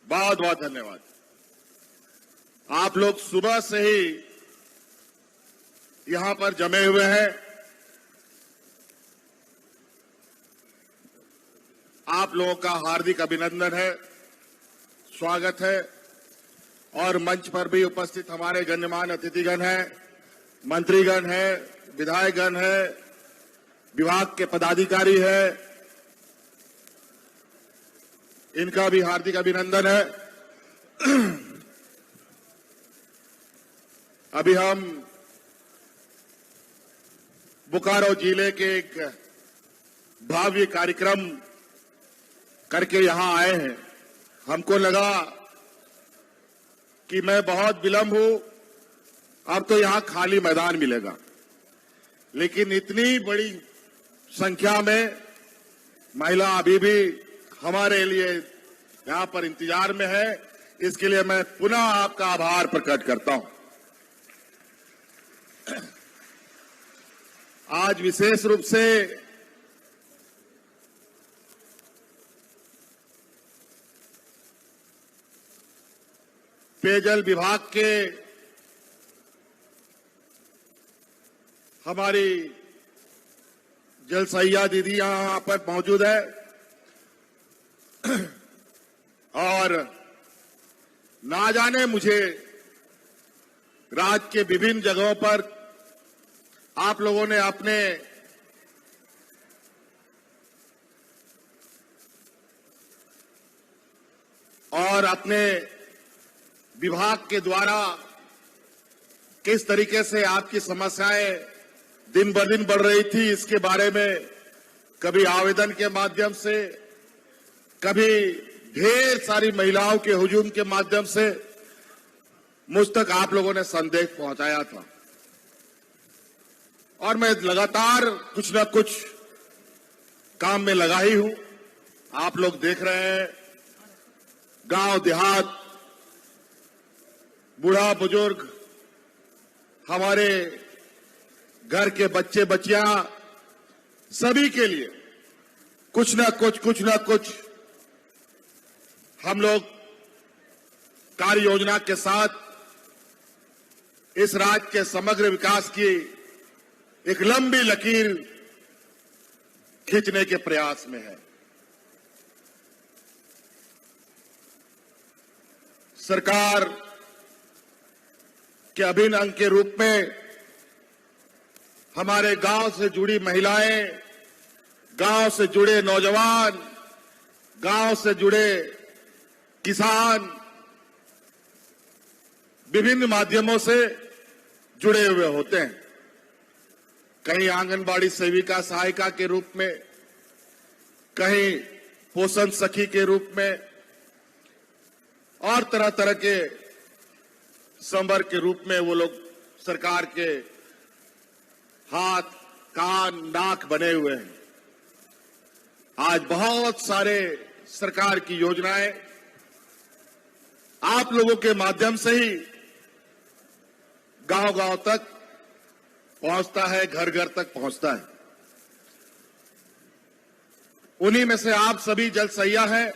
बहुत बहुत धन्यवाद। आप लोग सुबह से ही यहां पर जमे हुए हैं। आप लोगों का हार्दिक अभिनंदन है, स्वागत है। और मंच पर भी उपस्थित हमारे गण्यमान्य अतिथिगण हैं, मंत्रीगण हैं, विधायकगण हैं, विभाग के पदाधिकारी हैं, इनका भी हार्दिक अभिनंदन है। अभी हम बोकारो जिले के एक भव्य कार्यक्रम करके यहां आए हैं। हमको लगा कि मैं बहुत विलंब हूं, अब तो यहां खाली मैदान मिलेगा, लेकिन इतनी बड़ी संख्या में महिला अभी भी हमारे लिए यहां पर इंतजार में है। इसके लिए मैं पुनः आपका आभार प्रकट करता हूं। आज विशेष रूप से पेयजल विभाग के हमारी जल सैया दीदी यहां पर मौजूद है और ना जाने मुझे राज्य के विभिन्न जगहों पर आप लोगों ने अपने विभाग के द्वारा किस तरीके से आपकी समस्याएं दिन ब दिन बढ़ रही थी, इसके बारे में कभी आवेदन के माध्यम से, कभी ढेर सारी महिलाओं के हुजूम के माध्यम से मुझ तक आप लोगों ने संदेश पहुंचाया था। और मैं लगातार कुछ न कुछ काम में लगा ही हूं। आप लोग देख रहे हैं, गांव देहात, बूढ़ा बुजुर्ग, हमारे घर के बच्चे बच्चियां, सभी के लिए कुछ न कुछ हम लोग कार्य योजना के साथ इस राज्य के समग्र विकास की एक लंबी लकीर खींचने के प्रयास में है। सरकार के अभिन्न अंग के रूप में हमारे गांव से जुड़ी महिलाएं, गांव से जुड़े नौजवान, गांव से जुड़े किसान विभिन्न माध्यमों से जुड़े हुए होते हैं। कहीं आंगनबाड़ी सेविका सहायिका के रूप में, कहीं पोषण सखी के रूप में और तरह तरह के संवर्ग के रूप में वो लोग सरकार के हाथ, कान, नाक बने हुए हैं। आज बहुत सारे सरकार की योजनाएं आप लोगों के माध्यम से ही गांव-गांव तक पहुंचता है, घर घर तक पहुंचता है। उन्हीं में से आप सभी जल सैया हैं।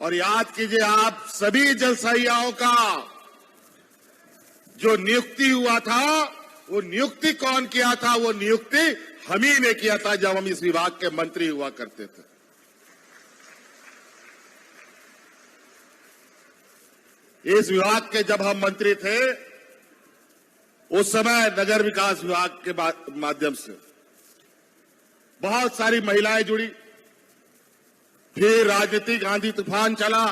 और याद कीजिए, आप सभी जल सैयाओं का जो नियुक्ति हुआ था, वो नियुक्ति कौन किया था? वो नियुक्ति हम ही ने किया था जब हम इस विभाग के मंत्री हुआ करते थे। इस विभाग के जब हम मंत्री थे, उस समय नगर विकास विभाग के माध्यम से बहुत सारी महिलाएं जुड़ी। फिर राजनीतिक आंधी तूफान चला,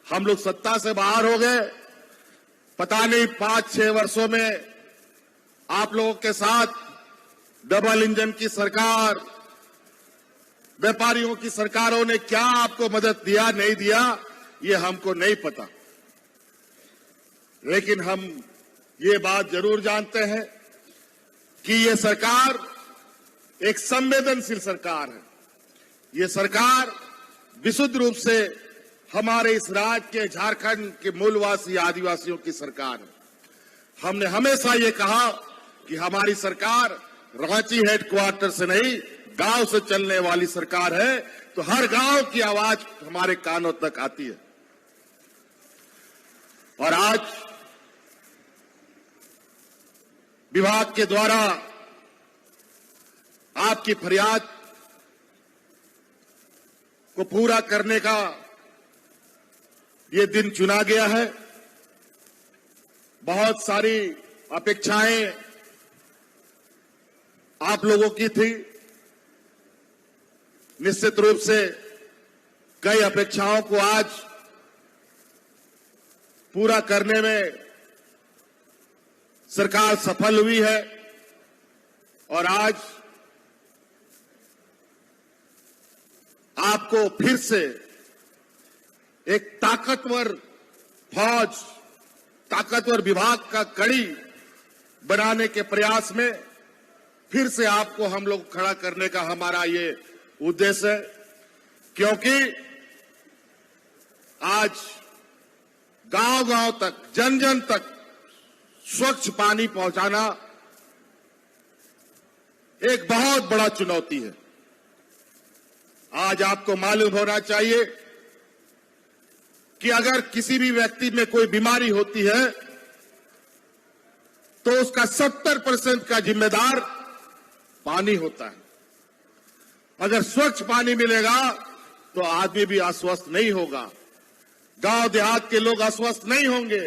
हम लोग सत्ता से बाहर हो गए। पता नहीं 5-6 वर्षों में आप लोगों के साथ डबल इंजन की सरकार, व्यापारियों की सरकारों ने क्या आपको मदद दिया, नहीं दिया, ये हमको नहीं पता। लेकिन हम ये बात जरूर जानते हैं कि ये सरकार एक संवेदनशील सरकार है। ये सरकार विशुद्ध रूप से हमारे इस राज्य के झारखंड के मूलवासी आदिवासियों की सरकार है। हमने हमेशा ये कहा कि हमारी सरकार रांची हेडक्वार्टर से नहीं, गांव से चलने वाली सरकार है, तो हर गांव की आवाज हमारे कानों तक आती है। और आज विभाग के द्वारा आपकी फरियाद को पूरा करने का ये दिन चुना गया है। बहुत सारी अपेक्षाएं आप लोगों की थी। निश्चित रूप से कई अपेक्षाओं को आज पूरा करने में सरकार सफल हुई है और आज आपको फिर से एक ताकतवर फौज, ताकतवर विभाग का कड़ी बनाने के प्रयास में फिर से आपको हम लोग खड़ा करने का हमारा ये उद्देश्य है। क्योंकि आज गांव-गांव तक, जन-जन तक स्वच्छ पानी पहुंचाना एक बहुत बड़ा चुनौती है। आज आपको मालूम होना चाहिए कि अगर किसी भी व्यक्ति में कोई बीमारी होती है तो उसका 70% का जिम्मेदार पानी होता है। अगर स्वच्छ पानी मिलेगा तो आदमी भी अस्वस्थ नहीं होगा, गांव देहात के लोग अस्वस्थ नहीं होंगे।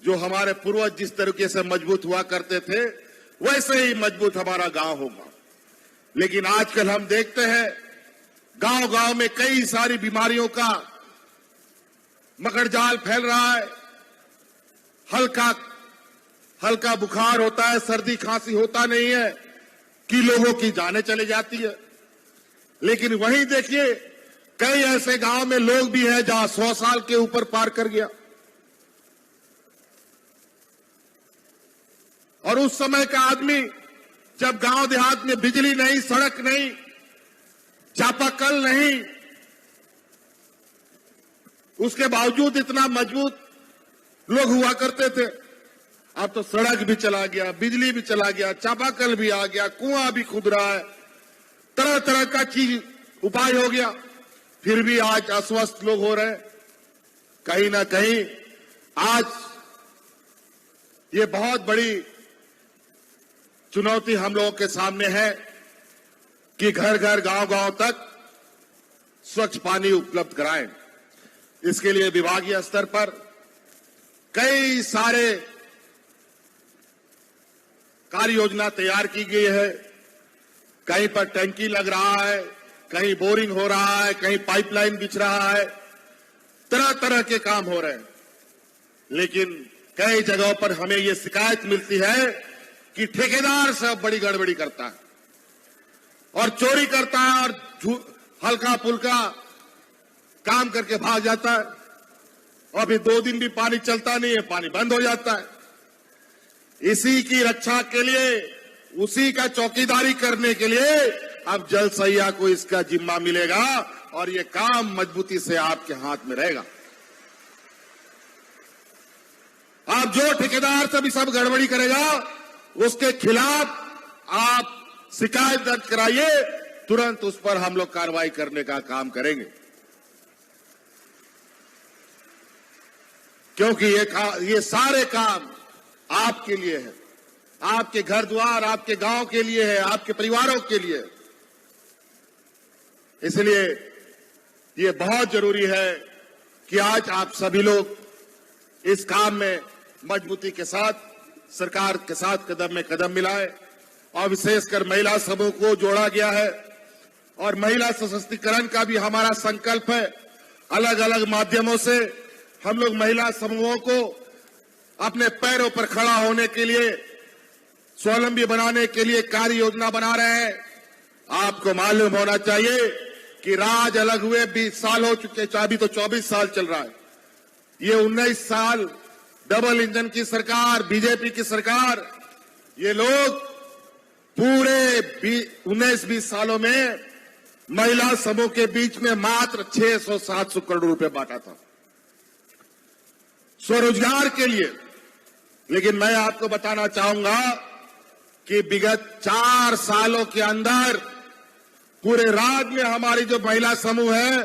जो हमारे पूर्वज जिस तरीके से मजबूत हुआ करते थे वैसे ही मजबूत हमारा गांव होगा। लेकिन आजकल हम देखते हैं गांव-गांव में कई सारी बीमारियों का मकड़जाल फैल रहा है। हल्का बुखार होता है, सर्दी खांसी होता नहीं है कि लोगों की जानें चली जाती है। लेकिन वहीं देखिए कई ऐसे गांव में लोग भी हैं जहां 100 साल के ऊपर पार कर गया। और उस समय का आदमी जब गांव देहात में बिजली नहीं, सड़क नहीं, चापाकल नहीं, उसके बावजूद इतना मजबूत लोग हुआ करते थे। अब तो सड़क भी चला गया, बिजली भी चला गया, चापाकल भी आ गया, कुआं भी खुद रहा है, तरह तरह का चीज उपाय हो गया, फिर भी आज अस्वस्थ लोग हो रहे हैं। कहीं ना कहीं आज ये बहुत बड़ी चुनौती हम लोगों के सामने है कि घर घर, गांव गांव तक स्वच्छ पानी उपलब्ध कराएं। इसके लिए विभागीय स्तर पर कई सारे कार्य योजना तैयार की गई है। कहीं पर टंकी लग रहा है, कहीं बोरिंग हो रहा है, कहीं पाइपलाइन बिछ रहा है, तरह तरह के काम हो रहे हैं। लेकिन कई जगहों पर हमें ये शिकायत मिलती है कि ठेकेदार सब बड़ी गड़बड़ी करता है और चोरी करता है और हल्का फुल्का काम करके भाग जाता है और फिर 2 दिन भी पानी चलता नहीं है, पानी बंद हो जाता है। इसी की रक्षा के लिए, उसी का चौकीदारी करने के लिए अब जल सहिया को इसका जिम्मा मिलेगा और ये काम मजबूती से आपके हाथ में रहेगा। आप जो ठेकेदार सब गड़बड़ी करेगा उसके खिलाफ आप शिकायत दर्ज कराइए, तुरंत उस पर हम लोग कार्रवाई करने का काम करेंगे। क्योंकि ये सारे काम आपके लिए है, आपके घर द्वार, आपके गांव के लिए है, आपके परिवारों के लिए। इसलिए ये बहुत जरूरी है कि आज आप सभी लोग इस काम में मजबूती के साथ सरकार के साथ कदम में कदम मिलाएं। और विशेषकर महिला समूह को जोड़ा गया है और महिला सशक्तिकरण का भी हमारा संकल्प है। अलग अलग माध्यमों से हम लोग महिला समूहों को अपने पैरों पर खड़ा होने के लिए, स्वावलंबी बनाने के लिए कार्य योजना बना रहे हैं। आपको मालूम होना चाहिए कि राज अलग हुए 20 साल हो चुके, अभी तो 24 साल चल रहा है। ये 19 साल डबल इंजन की सरकार, बीजेपी की सरकार, ये लोग पूरे 19-20 सालों में महिला समूह के बीच में मात्र 600-700 करोड़ रुपए बांटा था स्वरोजगार के लिए। लेकिन मैं आपको बताना चाहूंगा कि विगत 4 सालों के अंदर पूरे राज्य में हमारी जो महिला समूह है,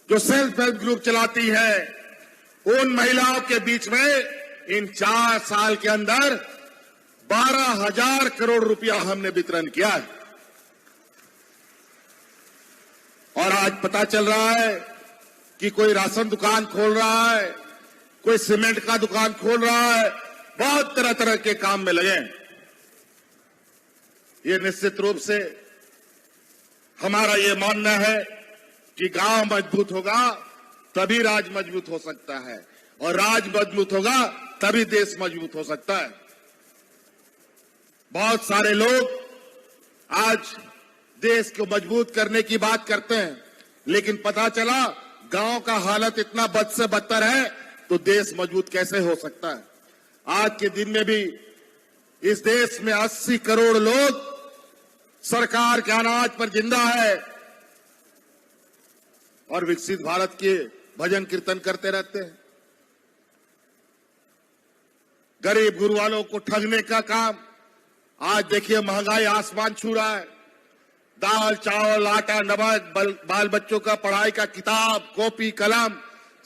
जो सेल्फ हेल्प ग्रुप चलाती है, उन महिलाओं के बीच में इन 4 साल के अंदर 12,000 करोड़ रुपया हमने वितरण किया है। और आज पता चल रहा है कि कोई राशन दुकान खोल रहा है, कोई सीमेंट का दुकान खोल रहा है, बहुत तरह तरह के काम में लगे। ये निश्चित रूप से हमारा ये मानना है कि गांव मजबूत होगा तभी राज्य मजबूत हो सकता है, और राज्य मजबूत होगा तभी देश मजबूत हो सकता है। बहुत सारे लोग आज देश को मजबूत करने की बात करते हैं, लेकिन पता चला गांव का हालत इतना बद से बदतर है तो देश मजबूत कैसे हो सकता है। आज के दिन में भी इस देश में 80 करोड़ लोग सरकार के अनाज पर जिंदा है और विकसित भारत के भजन कीर्तन करते रहते हैं। गरीब गुरु वालों को ठगने का काम, आज देखिए महंगाई आसमान छू रहा है। दाल चावल आटा नमक, बाल बच्चों का पढ़ाई का किताब कॉपी कलम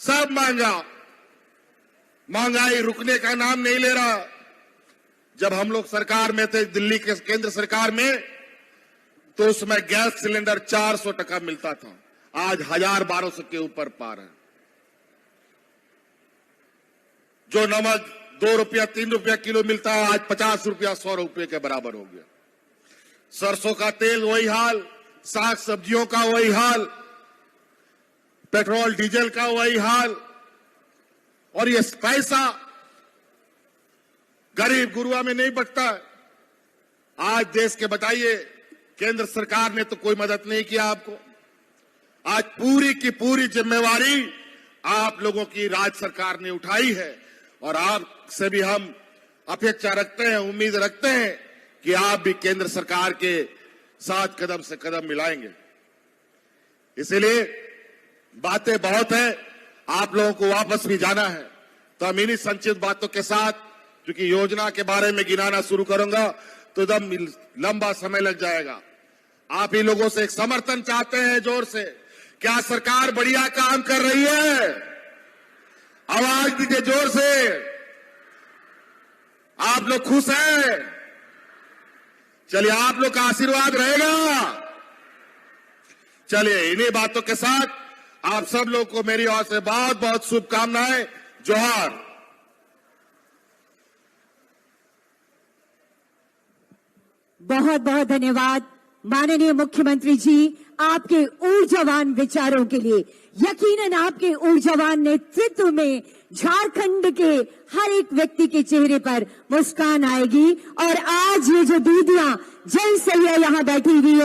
सब महंगा। महंगाई रुकने का नाम नहीं ले रहा। जब हम लोग सरकार में थे, दिल्ली के केंद्र सरकार में, तो उसमें गैस सिलेंडर 400 टका मिलता था, आज 1,000-1,200 के ऊपर पार है। जो नमक 2 रुपया 3 रुपया किलो मिलता है, आज 50 रुपया 100 रुपये के बराबर हो गया। सरसों का तेल वही हाल, साग सब्जियों का वही हाल, पेट्रोल डीजल का वही हाल। और ये पैसा गरीब गुरुआ में नहीं बचता है। आज देश के बताइए, केंद्र सरकार ने तो कोई मदद नहीं किया आपको। आज पूरी की पूरी जिम्मेवारी आप लोगों की राज्य सरकार ने उठाई है, और आपसे भी हम अपेक्षा रखते हैं, उम्मीद रखते हैं कि आप भी केंद्र सरकार के साथ कदम से कदम मिलाएंगे। इसलिए बातें बहुत है, आप लोगों को वापस भी जाना है, तो हम इन्हीं संक्षिप्त बातों के साथ, क्योंकि योजना के बारे में गिनाना शुरू करूंगा तो एकदम लंबा समय लग जाएगा। आप ही लोगों से एक समर्थन चाहते हैं जोर से। क्या सरकार बढ़िया काम कर रही है? आवाज दीजिए जोर से। आप लोग खुश हैं? चलिए, आप लोग का आशीर्वाद रहेगा। चलिए, इन्हीं बातों के साथ आप सब लोग को मेरी ओर से बहुत बहुत शुभकामनाएं। जोहार। बहुत बहुत धन्यवाद माननीय मुख्यमंत्री जी, आपके ऊर्जावान विचारों के लिए। यकीनन आपके ऊर्जावान नेतृत्व में झारखंड के हर एक व्यक्ति के चेहरे पर मुस्कान आएगी। और आज ये जो दीदियां जय सैया यहां बैठी हुई है,